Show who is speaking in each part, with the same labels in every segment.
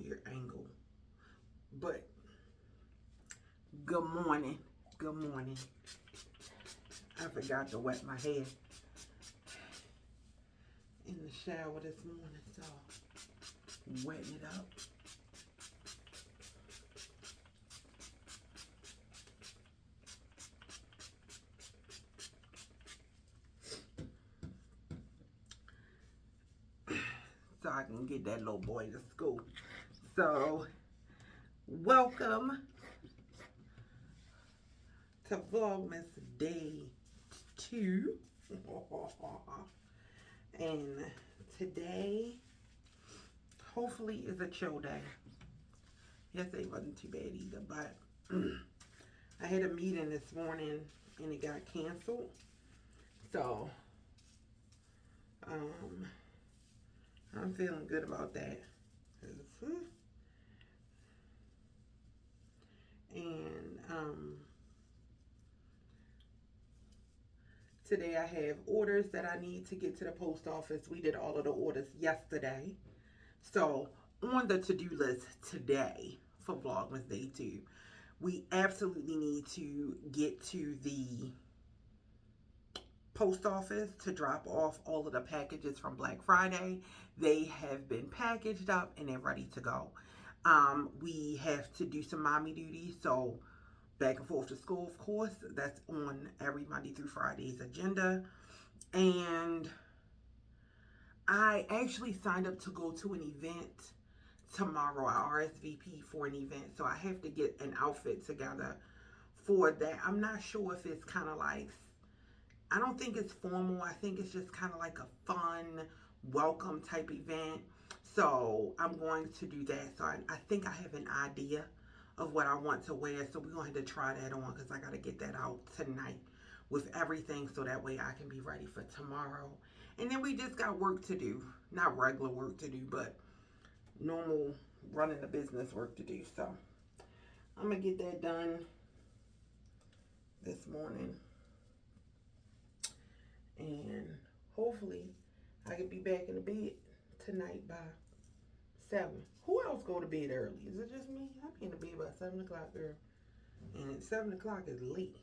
Speaker 1: weird angle. But good morning. Good morning. I forgot to wet my hair in the shower this morning, so wetting it up. So I can get that little boy to school. So, welcome to Vlogmas Day 2. And today, hopefully, is a chill day. Yesterday wasn't too bad either, but I had a meeting this morning and it got canceled. So, I'm feeling good about that. And today I have orders that I need to get to the post office. We did all of the orders yesterday. So on the to-do list today for Vlogmas Day 2, we absolutely need to get to the post office to drop off all of the packages from Black Friday. They have been packaged up and they're ready to go. We have to do some mommy duties, so back and forth to school, of course. That's on every Monday through Friday's agenda. And I actually signed up to go to an event tomorrow. I RSVP for an event, so I have to get an outfit together for that. I'm not sure if it's kind of like, I don't think it's formal. I think it's just kind of like a fun welcome type event. So I'm going to do that. So I think I have an idea of what I want to wear. So we're going to have to try that on because I got to get that out tonight with everything so that way I can be ready for tomorrow. And then we just got work to do. Not regular work to do, but normal running the business work to do. So I'm going to get that done this morning. And hopefully I can be back in the bed tonight by 7. Who else go to bed early? Is it just me? I'll be in the bed by 7 o'clock, girl. And 7 o'clock is late.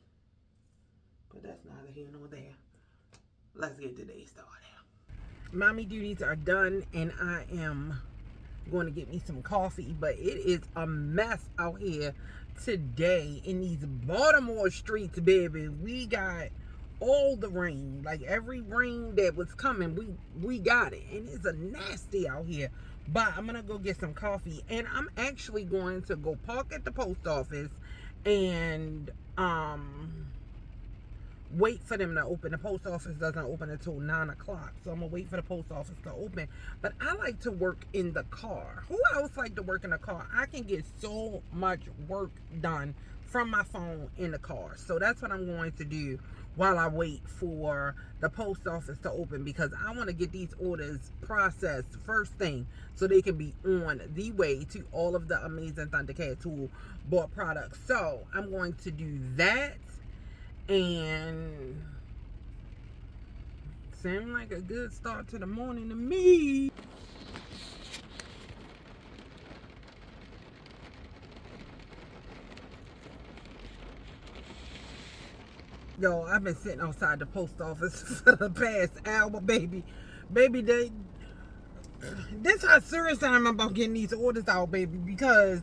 Speaker 1: But that's neither here nor there. Let's get today started. Mommy duties are done and I am going to get me some coffee. But it is a mess out here today in these Baltimore streets, baby. We got all the rain, like every rain that was coming, we got it, and it's a nasty out here. But I'm gonna go get some coffee, and I'm actually going to go park at the post office and wait for them to open. The post office doesn't open until 9 o'clock, so I'm gonna wait for the post office to open. But I like to work in the car. Who else like to work in the car? I can get so much work done from my phone in the car. So that's what I'm going to do while I wait for the post office to open, because I want to get these orders processed first thing so they can be on the way to all of the amazing Thundercat tool bought products. So I'm going to do that, and seems like a good start to the morning to me. Yo, I've been sitting outside the post office for the past hour, baby. Baby, this how serious I am about getting these orders out, baby, because,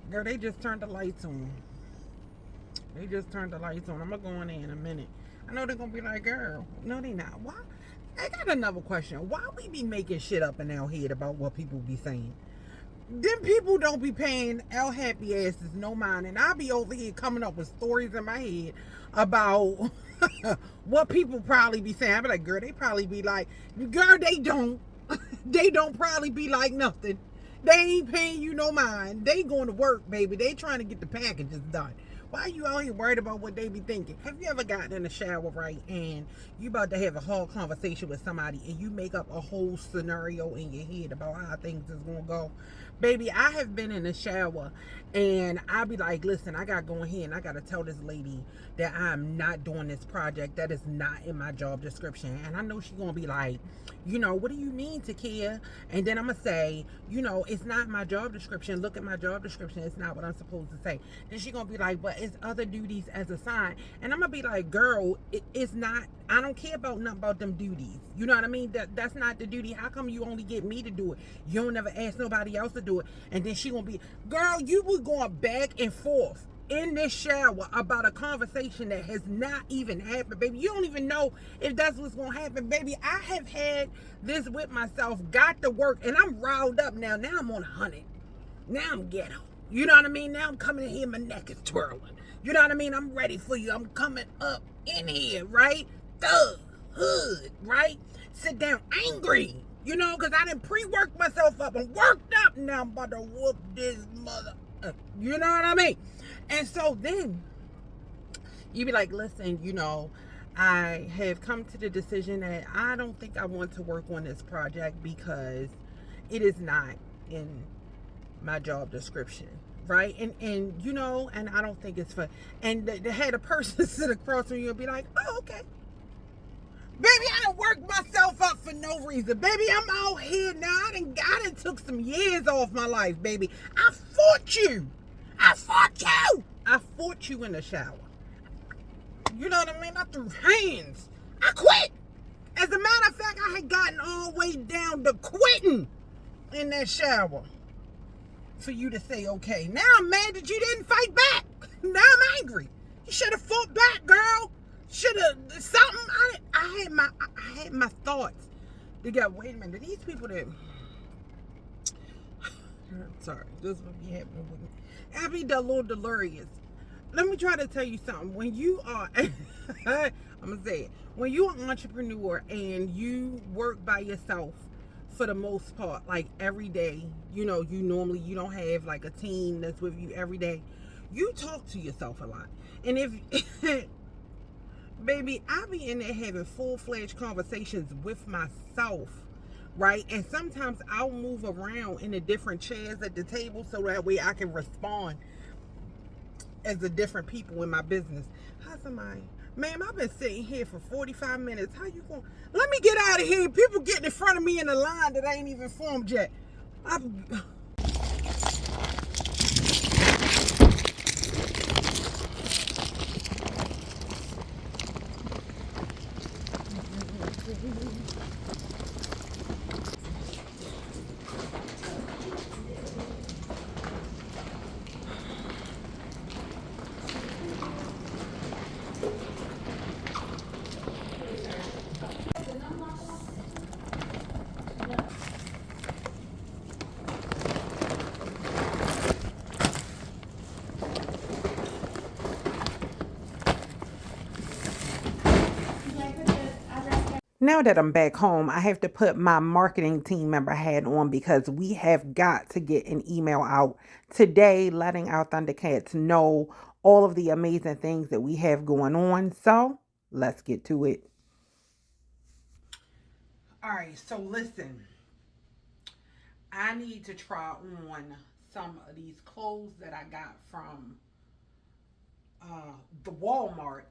Speaker 1: girl, they just turned the lights on. They just turned the lights on. I'm going to go in there in a minute. I know they're going to be like, girl, no, they not. Why? I got another question. Why we be making shit up in our head about what people be saying? Them people don't be paying our happy asses no mind, and I'll be over here coming up with stories in my head about what people probably be saying. I be like, girl, they probably be like, girl, they don't. They don't probably be like nothing. They ain't paying you no mind. They going to work, baby. They trying to get the packages done. Why are you out here worried about what they be thinking? Have you ever gotten in the shower, right, and you about to have a whole conversation with somebody and you make up a whole scenario in your head about how things is going to go? Baby, I have been in the shower and I'll be like, listen, I got to go in here and I got to tell this lady that I'm not doing this project. That is not in my job description. And I know she's going to be like, what do you mean, Takia? And then I'm going to say, it's not my job description. Look at my job description. It's not what I'm supposed to say. Then she's going to be like, but it's other duties as assigned. And I'm going to be like, girl, it's not, I don't care about nothing about them duties. You know what I mean? That's not the duty. How come you only get me to do it? You don't never ask nobody else to do it. And then she gonna be, girl, you were going back and forth in this shower about a conversation that has not even happened, baby. You don't even know if that's what's gonna happen, baby. I have had this with myself, got to work, and I'm riled up now. Now I'm on 100. Now I'm ghetto. You know what I mean? Now I'm coming in here, my neck is twirling. You know what I mean? I'm ready for you. I'm coming up in here, right? Thug, hood, right? Sit down angry. Because I didn't pre-work myself up. I'm worked up now. I'm about to whoop this mother. You know what I mean? And so then you be like, listen, I have come to the decision that I don't think I want to work on this project because it is not in my job description. Right? And and I don't think it's fun. And they had a person sit across from you and be like, oh, okay. Baby, I done worked myself up for no reason. Baby, I'm out here now. I done took some years off my life, baby. I fought you. I fought you in the shower. You know what I mean? I threw hands. I quit. As a matter of fact, I had gotten all the way down to quitting in that shower for you to say, okay. Now I'm mad that you didn't fight back. Now I'm angry. You should have fought back, girl. Should have something. I had my thoughts. They got, wait a minute, these people that sorry, this would be happening with me. I be a little delirious. Let me try to tell you something. When you are I'm gonna say it. When you're an entrepreneur and you work by yourself for the most part, like every day, you normally you don't have like a team that's with you every day. You talk to yourself a lot. And if baby, I be in there having full-fledged conversations with myself, right? And sometimes I'll move around in the different chairs at the table so that way I can respond as the different people in my business. How's somebody? Ma'am, I've been sitting here for 45 minutes. How you going? Let me get out of here. People getting in front of me in a line that ain't even formed yet. Now that I'm back home, I have to put my marketing team member hat on because we have got to get an email out today letting our Thundercats know all of the amazing things that we have going on. So let's get to it. All right, so listen, I need to try on some of these clothes that I got from the Walmarts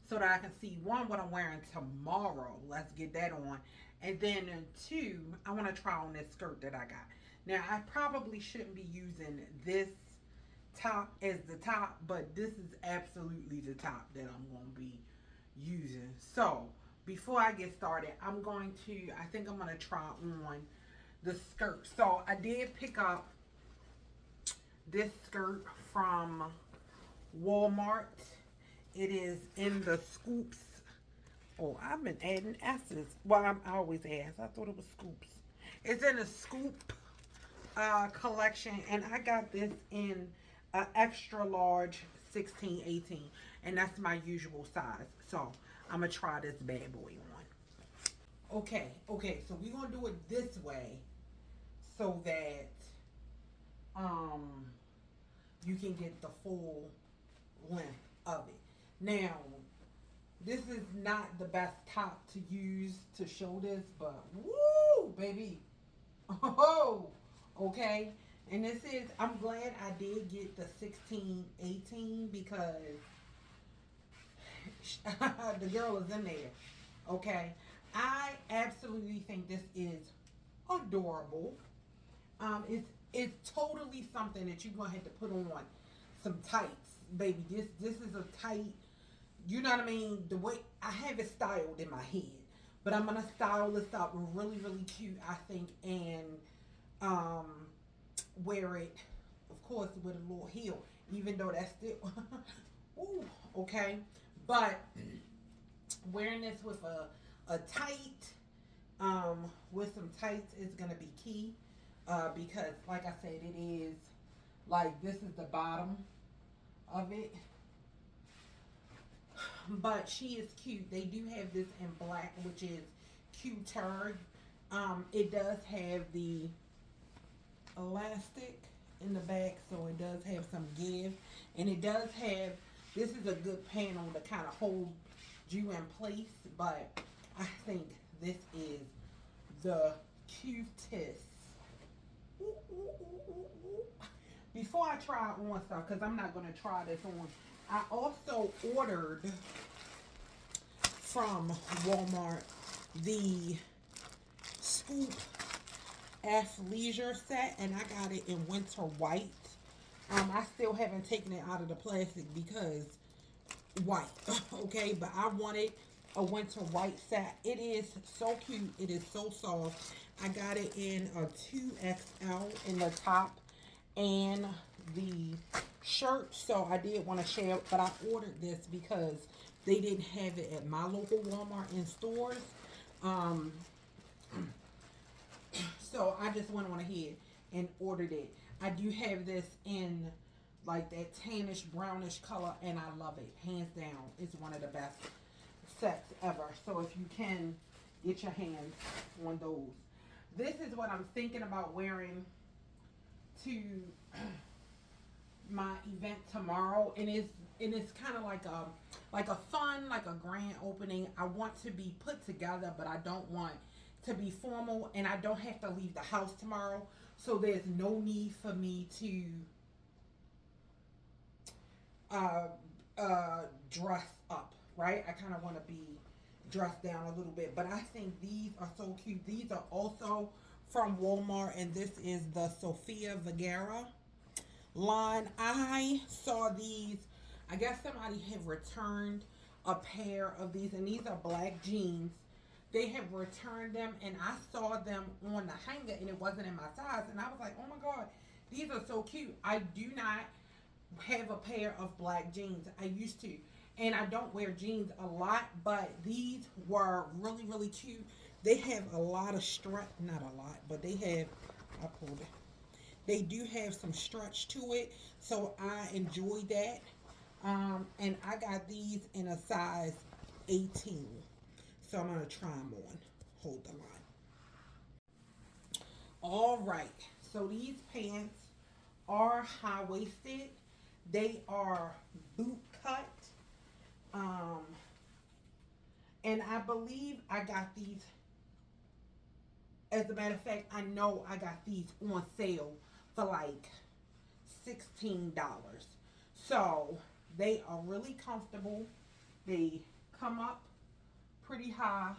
Speaker 1: so that I can see, one, what I'm wearing tomorrow. Let's get that on. And then two, I want to try on this skirt that I got. Now, I probably shouldn't be using this top as the top, but this is absolutely the top that I'm going to be using. So, before I get started, I think I'm going to try on the skirt. So, I did pick up this skirt from Walmart. It is in the scoops. Oh, I've been adding S's. Well, I always add. I thought it was scoops. It's in a scoop collection, and I got this in an extra large 16-18, and that's my usual size. So I'm gonna try this bad boy on. Okay. So we're gonna do it this way so that you can get the full length of it. Now, this is not the best top to use to show this, but woo, baby. Okay? And this is, I'm glad I did get the 16-18 because the girl is in there. Okay? I absolutely think this is adorable. It's totally something that you're gonna have to put on some tights, baby. This is a tight. You know what I mean? The way I have it styled in my head, but I'm gonna style this up really, really cute, I think, and um, wear it, of course, with a little heel, even though that's still, ooh, okay. But wearing this with a tight, with some tights is gonna be key, because, like I said, it is like this is the bottom of it. But she is cute. They do have this in black, which is cuter. It does have the elastic in the back, so it does have some give. And it does have, this is a good panel to kind of hold you in place, but I think this is the cutest. Ooh, ooh, ooh, ooh. Before I try on stuff, because I'm not going to try this on, I also ordered from Walmart the Scoop athleisure set, and I got it in winter white. I still haven't taken it out of the plastic because white, okay, but I wanted a winter white set. It is so cute. It is so soft. I got it in a 2XL in the top and the shirt, so I did want to share it, but I ordered this because they didn't have it at my local Walmart in stores. So I just went on ahead and ordered it. I do have this in like that tannish brownish color, and I love it. Hands down, it's one of the best sets ever. So if you can get your hands on those. This is what I'm thinking about wearing to my event tomorrow, and it's kind of like a fun, like a grand opening. I want to be put together, but I don't want to be formal, and I don't have to leave the house tomorrow, so there's no need for me to dress up, right? I kind of want to be dressed down a little bit, but I think these are so cute. These are also from Walmart, and this is the Sofia Vergara line. I saw these. I guess somebody have returned a pair of these, and these are black jeans. They have returned them, and I saw them on the hanger, and it wasn't in my size, and I was like, oh my god, these are so cute. I do not have a pair of black jeans. I used to, and I don't wear jeans a lot, but these were really, really cute. They have a lot of stretch, not a lot, but they have, I pulled it. They do have some stretch to it, so I enjoy that. And I got these in a size 18. So I'm going to try them on. Hold the line. All right. So these pants are high-waisted. They are boot cut. And I believe I got these. As a matter of fact, I know I got these on sale for like $16. So they are really comfortable. They come up pretty high.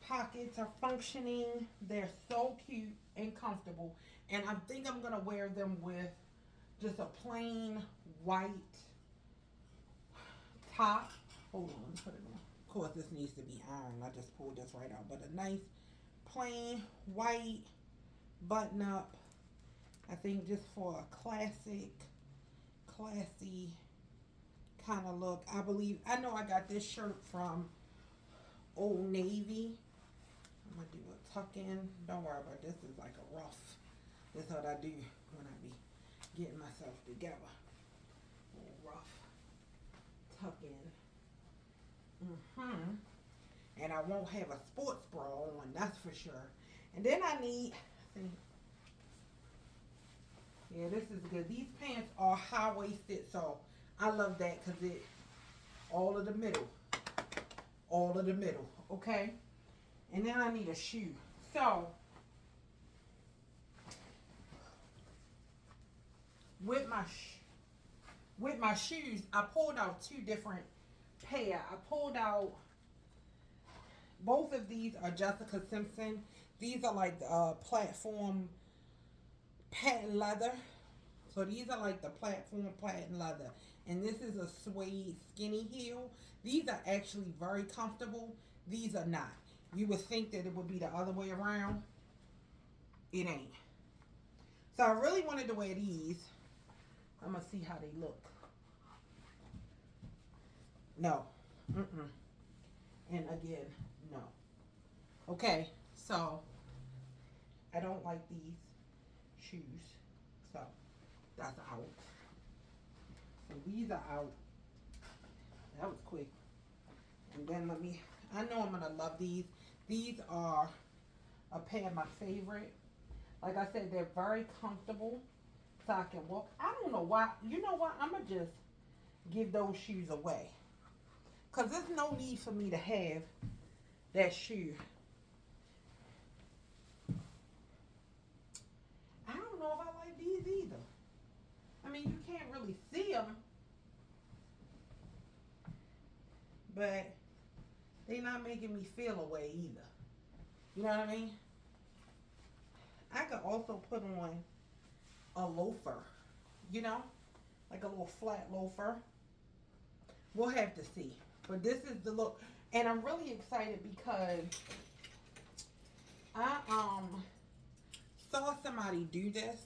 Speaker 1: Pockets are functioning. They're so cute and comfortable. And I think I'm going to wear them with just a plain white top. Hold on, put it on. Of course, this needs to be ironed. I just pulled this right out. But a nice plain white button up. I think just for a classy kind of look. I know I got this shirt from Old Navy. I'm going to do a tuck in. Don't worry about this. This is like a rough. This is what I do when I be getting myself together. A little rough tuck in. And I won't have a sports bra on, that's for sure. And then I need, yeah, this is good. These pants are high-waisted, so I love that because it, all of the middle, okay? And then I need a shoe. So, with my shoes, I pulled out two different pair. I pulled out both of these are Jessica Simpson. These are like platform patent leather. So these are like the platform patent leather. And this is a suede skinny heel. These are actually very comfortable. These are not. You would think that it would be the other way around. It ain't. So I really wanted to wear these. I'm going to see how they look. No. Mm-mm. And again, no. Okay, so I don't like these shoes. So that's out. So these are out. That was quick. And then I know I'm going to love these. These are a pair of my favorite. Like I said, they're very comfortable. So I can walk. I don't know why. You know what? I'm going to just give those shoes away. Because there's no need for me to have that shoe. I don't know if I like these either. I mean, you can't really see them. But they're not making me feel away either. You know what I mean? I could also put on a loafer. You know? Like a little flat loafer. We'll have to see. But this is the look. And I'm really excited because I saw somebody do this.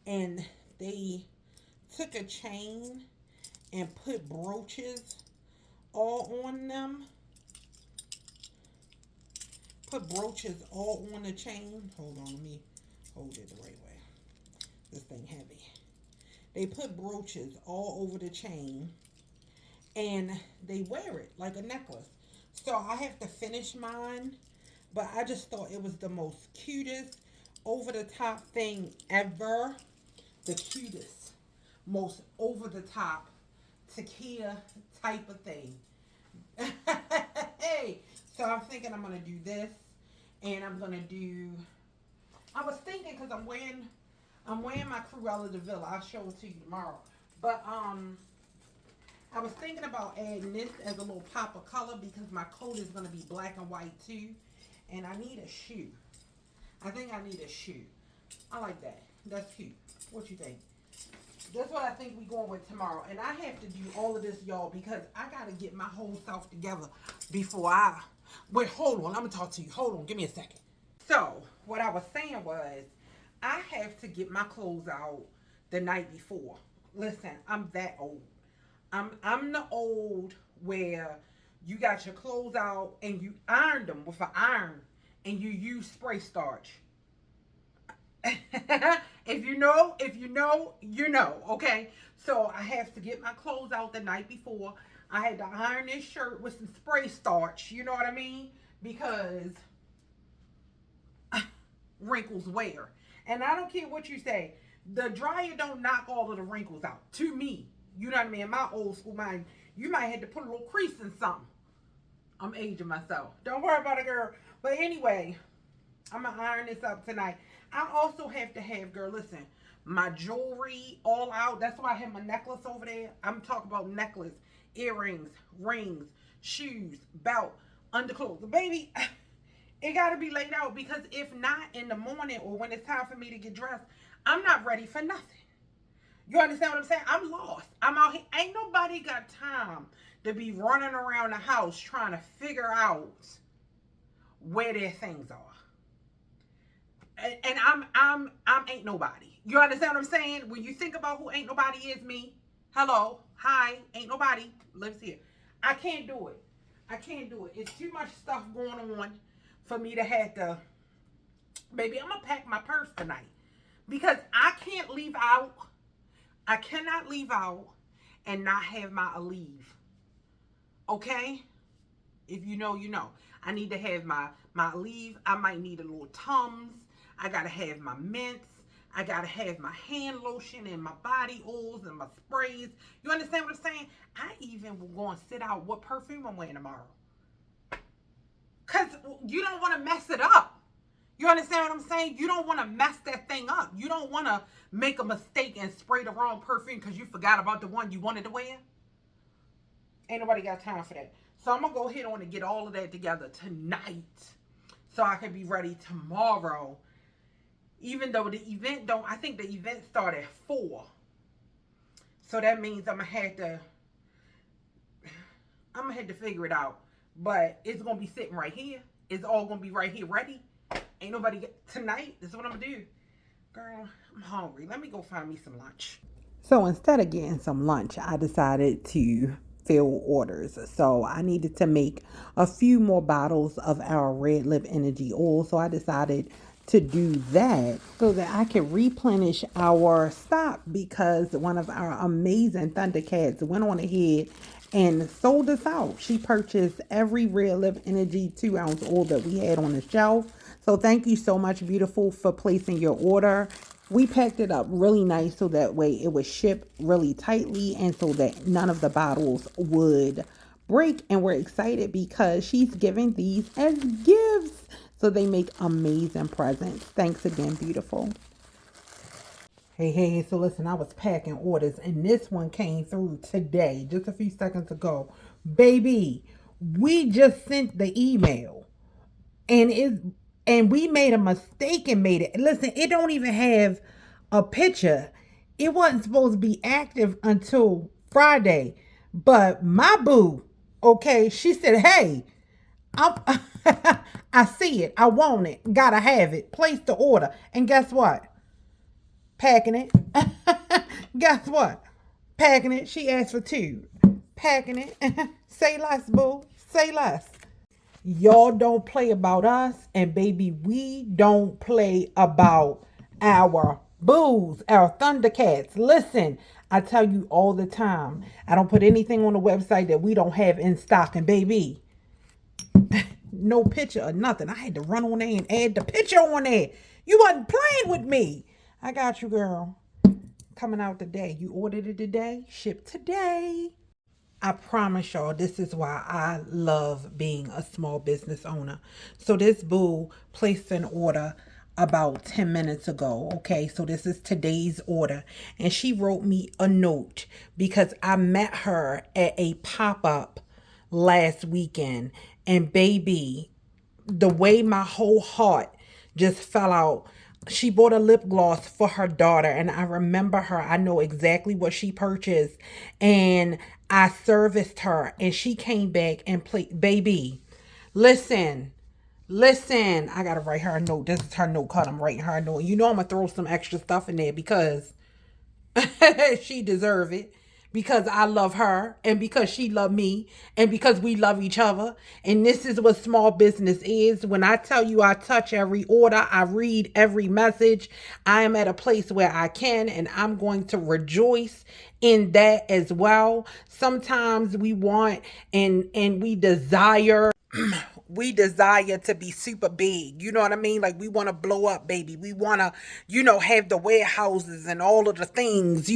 Speaker 1: And they took a chain and put brooches all on them. Put brooches all on the chain. Hold on, let me hold it the right way. This thing heavy. They put brooches all over the chain. And they wear it like a necklace. So I have to finish mine. But I just thought it was the most cutest, over-the-top thing ever. The cutest, most over-the-top takia type of thing. Hey, so I'm thinking I'm going to do this. And I'm going to do... I was thinking because I'm wearing my Cruella de Vil. I'll show it to you tomorrow. But, I was thinking about adding this as a little pop of color because my coat is going to be black and white too. And I need a shoe. I think I need a shoe. I like that. That's cute. What you think? That's what I think we're going with tomorrow. And I have to do all of this, y'all, because I got to get my whole self together before I... Wait, hold on. I'm going to talk to you. Hold on. Give me a second. So, what I was saying was, I have to get my clothes out the night before. Listen, I'm that old. I'm the old where you got your clothes out and you ironed them with an iron and you use spray starch. If you know, you know, okay? So I have to get my clothes out the night before. I had to iron this shirt with some spray starch, you know what I mean? Because wrinkles wear. And I don't care what you say. The dryer don't knock all of the wrinkles out. To me. You know what I mean? In my old school mind, you might have to put a little crease in something. I'm aging myself. Don't worry about it, girl. But anyway, I'm going to iron this up tonight. I also have to have, girl, listen, my jewelry all out. That's why I have my necklace over there. I'm talking about necklace, earrings, rings, shoes, belt, underclothes. Baby, it got to be laid out because if not in the morning or when it's time for me to get dressed, I'm not ready for nothing. You understand what I'm saying? I'm lost. I'm out here. Ain't nobody got time to be running around the house trying to figure out where their things are. And I'm ain't nobody. You understand what I'm saying? When you think about who ain't nobody is, me. Hello. Hi. Ain't nobody lives here. I can't do it. I can't do it. It's too much stuff going on for me to have to. Baby, I'm going to pack my purse tonight. Because I can't leave out. I cannot leave out and not have my Aleve. Okay? If you know, you know. I need to have my Aleve. I might need a little Tums. I got to have my mints. I got to have my hand lotion and my body oils and my sprays. You understand what I'm saying? I even will go and sit out what perfume I'm wearing tomorrow. Because you don't want to mess it up. You understand what I'm saying? You don't want to mess that thing up. You don't want to make a mistake and spray the wrong perfume because you forgot about the one you wanted to wear? Ain't nobody got time for that. So I'm going to go ahead on and get all of that together tonight so I can be ready tomorrow. Even though the event I think the event started at 4. So that means I'm going to have to figure it out. But it's going to be sitting right here. It's all going to be right here ready. Ain't nobody tonight. This is what I'm going to do. Girl, I'm hungry. Let me go find me some lunch. So instead of getting some lunch, I decided to fill orders. So I needed to make a few more bottles of our Red Lip Energy Oil. So I decided to do that so that I could replenish our stock, because one of our amazing Thundercats went on ahead and sold us out. She purchased every Red Lip Energy 2-ounce oil that we had on the shelf. So thank you so much, beautiful, for placing your order. We packed it up really nice so that way it would ship really tightly and so that none of the bottles would break. And we're excited because she's giving these as gifts. So they make amazing presents. Thanks again, beautiful. Hey, so listen, I was packing orders and this one came through today, just a few seconds ago. Baby, we just sent the email and we made a mistake and made it. Listen, it don't even have a picture. It wasn't supposed to be active until Friday. But my boo, okay, she said, hey, I see it. I want it. Gotta have it. Place the order. And guess what? Packing it. Guess what? Packing it. She asked for 2. Packing it. Say less, boo. Say less. Y'all don't play about us. And baby, we don't play about our boos, our Thundercats. Listen, I tell you all the time, I don't put anything on the website that we don't have in stock. And baby, no picture or nothing. I had to run on there and add the picture on there. You wasn't playing with me. I got you, girl. Coming out today. You ordered it today. Shipped today. I promise y'all, this is why I love being a small business owner. So this boo placed an order about 10 minutes ago. Okay, so this is today's order. And she wrote me a note because I met her at a pop-up last weekend. And baby, the way my whole heart just fell out. She bought a lip gloss for her daughter, and I remember her. I know exactly what she purchased, and I serviced her, and she came back and played. Baby, listen, I gotta write her a note. This is her note card. I'm writing her a note. You know I'm gonna throw some extra stuff in there because she deserve it, because I love her and because she love me and because we love each other. And this is what small business is. When I tell you I touch every order, I read every message, I am at a place where I can, and I'm going to rejoice in that as well. Sometimes we want and we desire we desire to be super big. You know what I mean? Like we want to blow up, baby. We want to, have the warehouses and all of the things,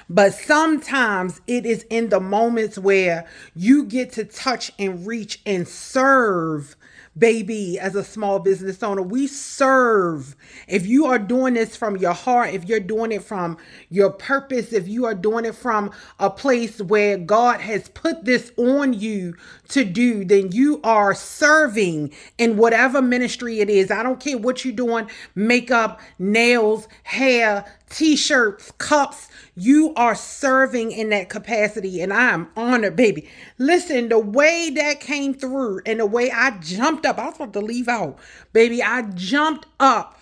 Speaker 1: But sometimes it is in the moments where you get to touch and reach and serve. Baby, as a small business owner, we serve. If you are doing this from your heart, if you're doing it from your purpose, if you are doing it from a place where God has put this on you to do, then you are serving in whatever ministry it is. I don't care what you're doing, makeup, nails, hair, t-shirts, cups. You are serving in that capacity, and I'm honored, baby. Listen, the way that came through and the way I jumped up, I was about to leave out, baby. I jumped up,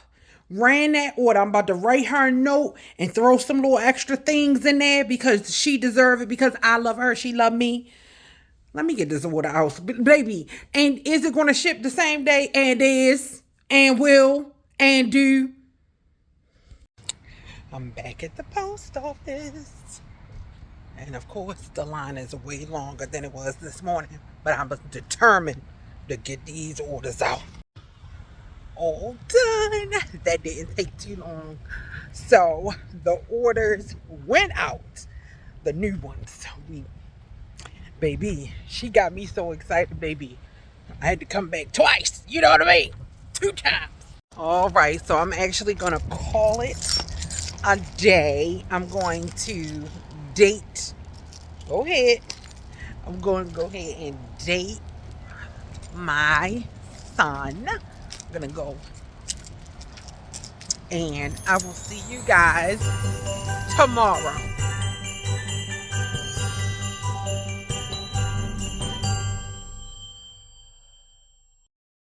Speaker 1: ran that order. I'm about to write her a note and throw some little extra things in there because she deserves it, because I love her. She love me. Let me get this order out, baby. And is it going to ship the same day? And is, and will, and do. I'm back at the post office. And of course, the line is way longer than it was this morning. But I'm determined to get these orders out. All done. That didn't take too long. So the orders went out. The new ones. Baby, she got me so excited, baby. I had to come back twice. You know what I mean? 2 times. All right, so I'm actually going to call it a day. I'm going to date. Go ahead. I'm going to go ahead and date my son. I'm going to go. And I will see you guys tomorrow.